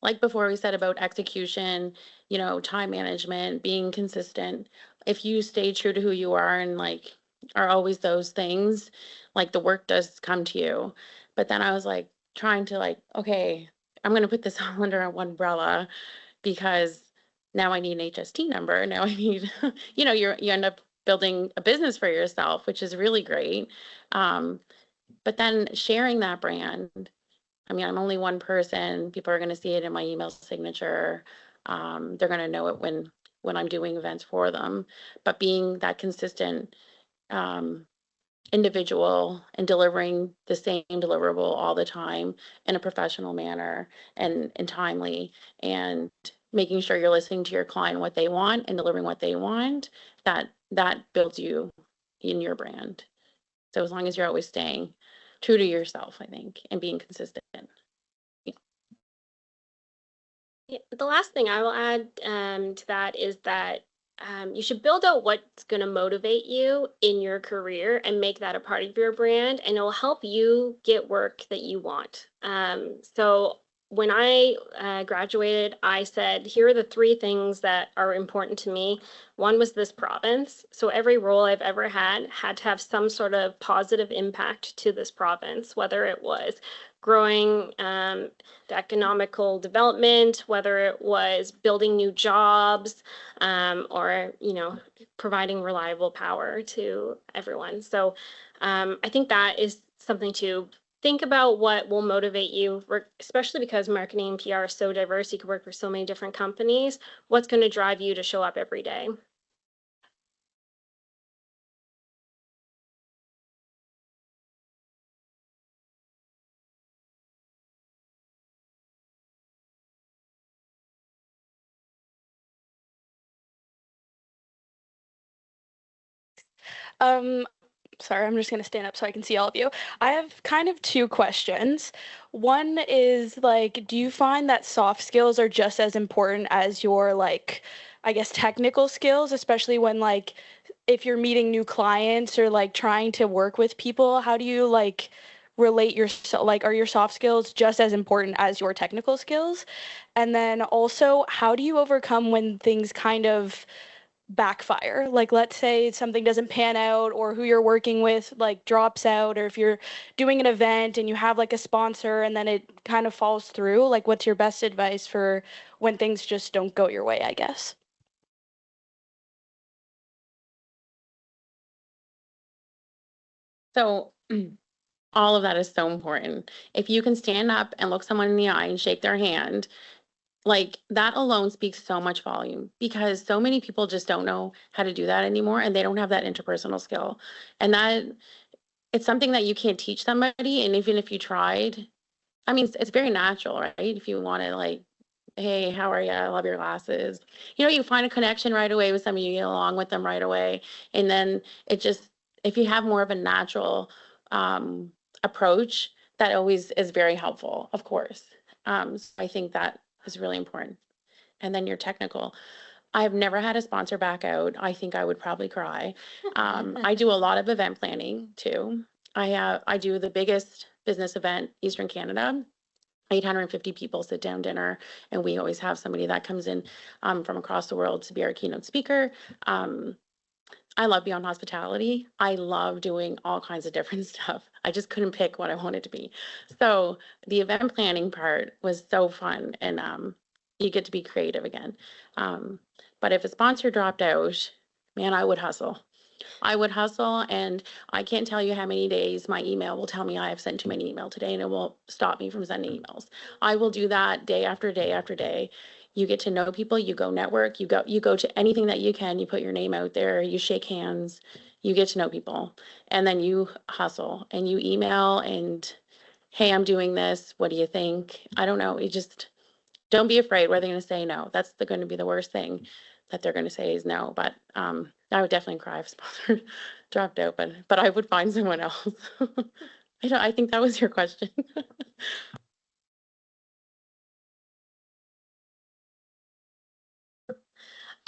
Like before we said about execution, time management, being consistent. If you stay true to who you are and like are always those things, like the work does come to you. But then I was like trying to like, okay, I'm going to put this all under one umbrella because now I need an HST number. Now I need, you end up building a business for yourself, which is really great. But then sharing that brand, I mean, I'm only one person. People are going to see it in my email signature. They're going to know it when I'm doing events for them. But being that consistent individual and delivering the same deliverable all the time in a professional manner and timely, and making sure you're listening to your client what they want and delivering what they want, that builds you in your brand. So as long as you're always staying true to yourself, I think, and being consistent. Yeah, the last thing I will add to that is that you should build out what's going to motivate you in your career and make that a part of your brand, and it will help you get work that you want. So when I graduated, I said, here are the 3 things that are important to me. One was this province. So every role I've ever had to have some sort of positive impact to this province, whether it was growing the economical development, whether it was building new jobs, or, providing reliable power to everyone. So I think that is something to think about, what will motivate you, especially because marketing and PR is so diverse. You can work for so many different companies. What's going to drive you to show up every day? Um, Sorry, I'm just going to stand up so I can see all of you. I have kind of 2 questions. One is like, do you find that soft skills are just as important as your like, I guess, technical skills, especially when like, if you're meeting new clients or like trying to work with people? How do you like relate your like, are your soft skills just as important as your technical skills? And then also, how do you overcome when things kind of backfire? Like, let's say something doesn't pan out, or who you're working with like drops out, or if you're doing an event and you have like a sponsor and then it kind of falls through, like what's your best advice for when things just don't go your way, I guess? So all of that is so important. If you can stand up and look someone in the eye and shake their hand, like that alone speaks so much volume, because so many people just don't know how to do that anymore, and they don't have that interpersonal skill. And that it's something that you can't teach somebody. And even if you tried, I mean, it's very natural, right? If you want to like, hey, how are you? I love your glasses. You find a connection right away with somebody, you get along with them right away. And then it just, if you have more of a natural approach, that always is very helpful, of course. So I think that is really important. And then your technical. I've never had a sponsor back out. I think I would probably cry. I do a lot of event planning too. I do the biggest business event, Eastern Canada. 850 people sit down dinner, and we always have somebody that comes in from across the world to be our keynote speaker. I love Beyond Hospitality. I love doing all kinds of different stuff. I just couldn't pick what I wanted to be. So the event planning part was so fun, and you get to be creative again. But if a sponsor dropped out, man, I would hustle. I would hustle, and I can't tell you how many days my email will tell me I have sent too many emails today, and it will stop me from sending emails. I will do that day after day after day. You get to know people, you go network, you go to anything that you can, you put your name out there, you shake hands, you get to know people, and then you hustle and you email and, hey, I'm doing this. What do you think? I don't know. You just don't be afraid where they're going to say no. That's going to be the worst thing that they're going to say is no. But I would definitely cry if sponsor dropped out, but I would find someone else. I think that was your question.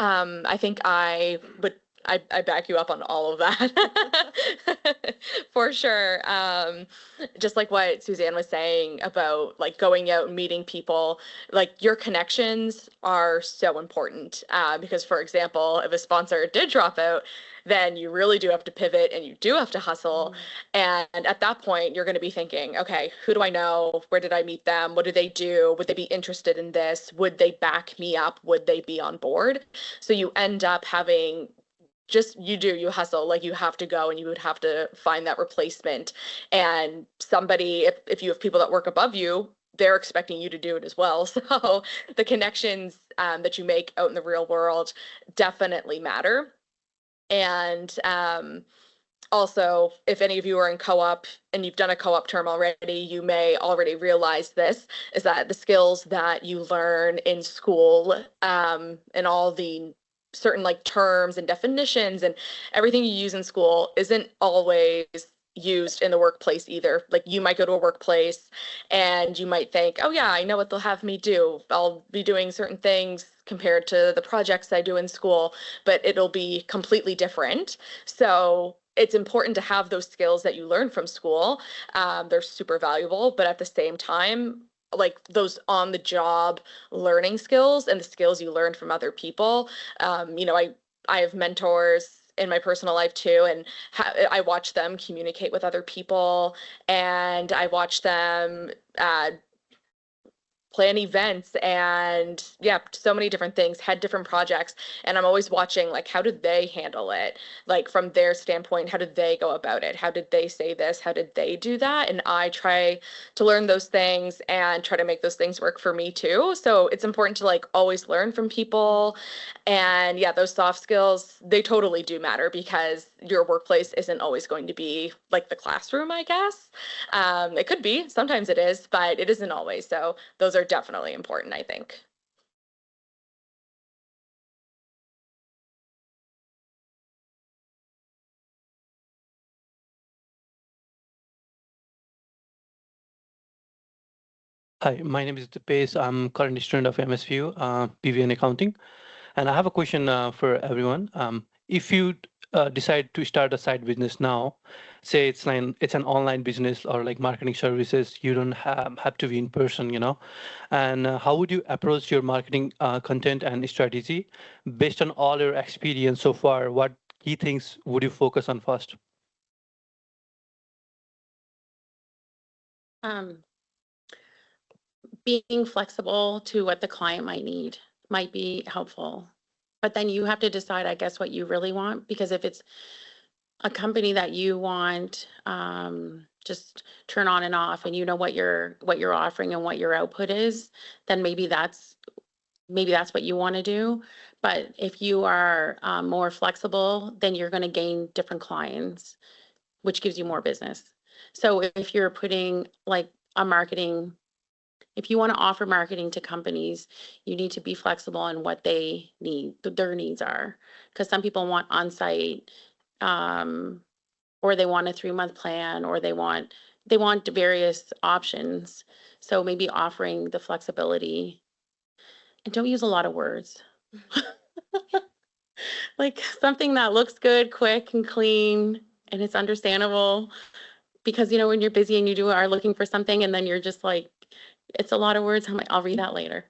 I think I back you up on all of that for sure. Just like what Suzanne was saying about like going out and meeting people, like your connections are so important. Because for example, if a sponsor did drop out, then you really do have to pivot and you do have to hustle. And at that point, you're going to be thinking, okay, who do I know? Where did I meet them? What do they do? Would they be interested in this? Would they back me up? Would they be on board? So you end up having you hustle, like you have to go and you would have to find that replacement. And somebody, if you have people that work above you, they're expecting you to do it as well. So the connections that you make out in the real world definitely matter. And also, if any of you are in co-op and you've done a co-op term already, you may already realize this, is that the skills that you learn in school and all the certain like terms and definitions and everything you use in school isn't always used in the workplace either. Like you might go to a workplace and you might think, oh yeah, I know what they'll have me do. I'll be doing certain things compared to the projects I do in school, but it'll be completely different. So it's important to have those skills that you learn from school. They're super valuable, but at the same time, like those on the job learning skills and the skills you learn from other people. I have mentors in my personal life too, and I watch them communicate with other people, and I watch them plan events and so many different things, had different projects, and I'm always watching like how did they handle it, like from their standpoint, how did they go about it, how did they say this, how did they do that, and I try to learn those things and try to make those things work for me too. So it's important to like always learn from people, and those soft skills, they totally do matter because your workplace isn't always going to be like the classroom, I guess. It could be, sometimes it is, but it isn't always. So those are definitely important, I think. Hi, my name is Dipesh. I'm currently student of MSVU, PV and Accounting. And I have a question for everyone. If you decide to start a side business now, say it's an online business or like marketing services, you don't have to be in person, and how would you approach your marketing content and strategy based on all your experience so far? What key things would you focus on first? Being flexible to what the client might need might be helpful. But then you have to decide, I guess, what you really want, because if it's a company that you want just turn on and off, and you know what you're offering and what your output is, then maybe that's what you want to do. But if you are more flexible, then you're going to gain different clients, which gives you more business. So if you're putting like a marketing, if you want to offer marketing to companies, you need to be flexible on what they need, their needs are, because some people want on-site, or they want a 3-month plan, or they want various options. So maybe offering the flexibility, and don't use a lot of words. Like something that looks good, quick and clean, and it's understandable, because when you're busy and are looking for something, and then you're just like, it's a lot of words. I'm like, I'll read that later.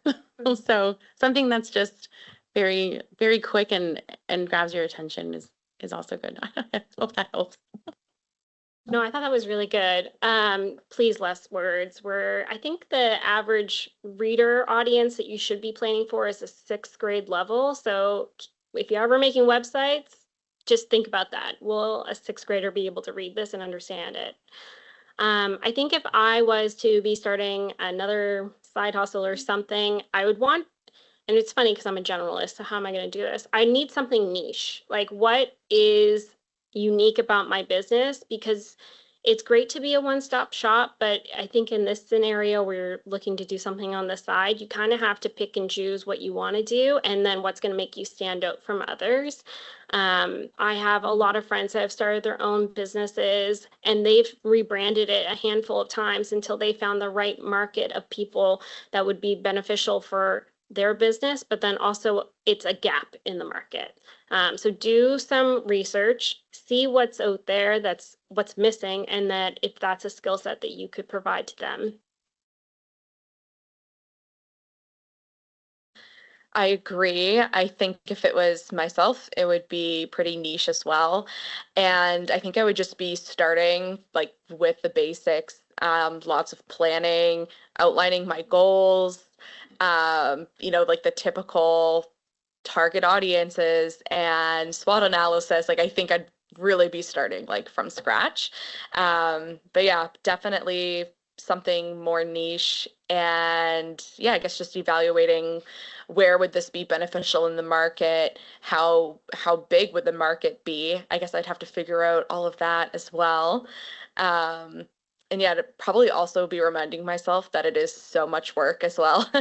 So something that's just very, very quick and grabs your attention is also good. I hope that helps. No, I thought that was really good. Please, less words. I think the average reader audience that you should be planning for is a 6th grade level. So if you're ever making websites, just think about that. Will a 6th grader be able to read this and understand it? I think if I was to be starting another side hustle or something, I would want, and it's funny because I'm a generalist, so how am I going to do this? I need something niche. Like, what is unique about my business? Because it's great to be a one-stop shop, but I think in this scenario where you're looking to do something on the side, you kind of have to pick and choose what you want to do and then what's going to make you stand out from others. I have a lot of friends that have started their own businesses, and they've rebranded it a handful of times until they found the right market of people that would be beneficial for their business, but then also it's a gap in the market. So do some research, see what's out there, that's what's missing, and that if that's a skill set that you could provide to them. I agree. I think if it was myself, it would be pretty niche as well. And I think I would just be starting like with the basics, lots of planning, outlining my goals, like the typical target audiences and SWOT analysis. Like I think I'd really be starting like from scratch. But yeah, definitely something more niche, and I guess just evaluating where would this be beneficial in the market, how big would the market be. I guess I'd have to figure out all of that as well. And to probably also be reminding myself that it is so much work as well.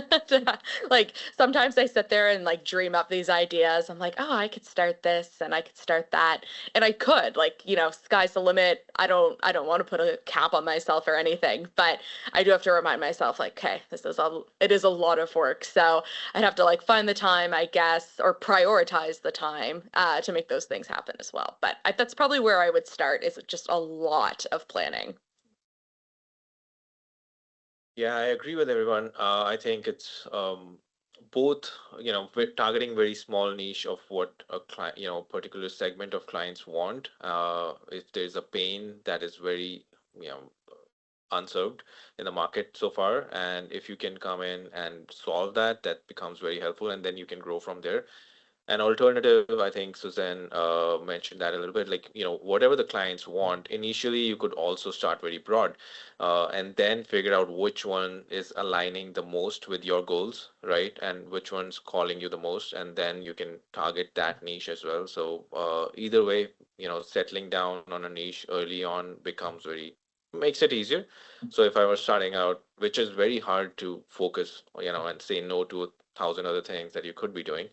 Like sometimes I sit there and like dream up these ideas. I'm like, oh, I could start this and I could start that. And I could, like, sky's the limit. I don't want to put a cap on myself or anything, but I do have to remind myself like, okay, it is a lot of work. So I'd have to like find the time, I guess, or prioritize the time to make those things happen as well. But that's probably where I would start, is just a lot of planning. Yeah, I agree with everyone. I think it's both, we're targeting very small niche of what a client, particular segment of clients want. If there's a pain that is very, you know, unserved in the market so far, and if you can come in and solve that, that becomes very helpful, and then you can grow from there. An alternative, I think Suzanne mentioned that a little bit, like, whatever the clients want, initially you could also start very broad, and then figure out which one is aligning the most with your goals, right? And which one's calling you the most, and then you can target that niche as well. So either way, settling down on a niche early on becomes very, makes it easier. So if I was starting out, which is very hard to focus, and say no to 1,000 other things that you could be doing,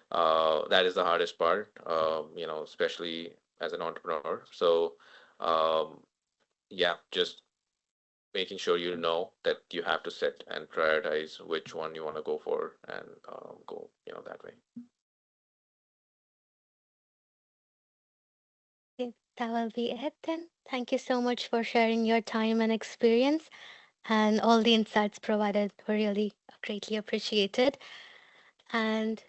that is the hardest part, especially as an entrepreneur. So, um, yeah, just making sure you know that you have to set and prioritize which one you want to go for, and go, that way. Okay, that will be it then. Thank you so much for sharing your time and experience, and all the insights provided were really greatly appreciated. And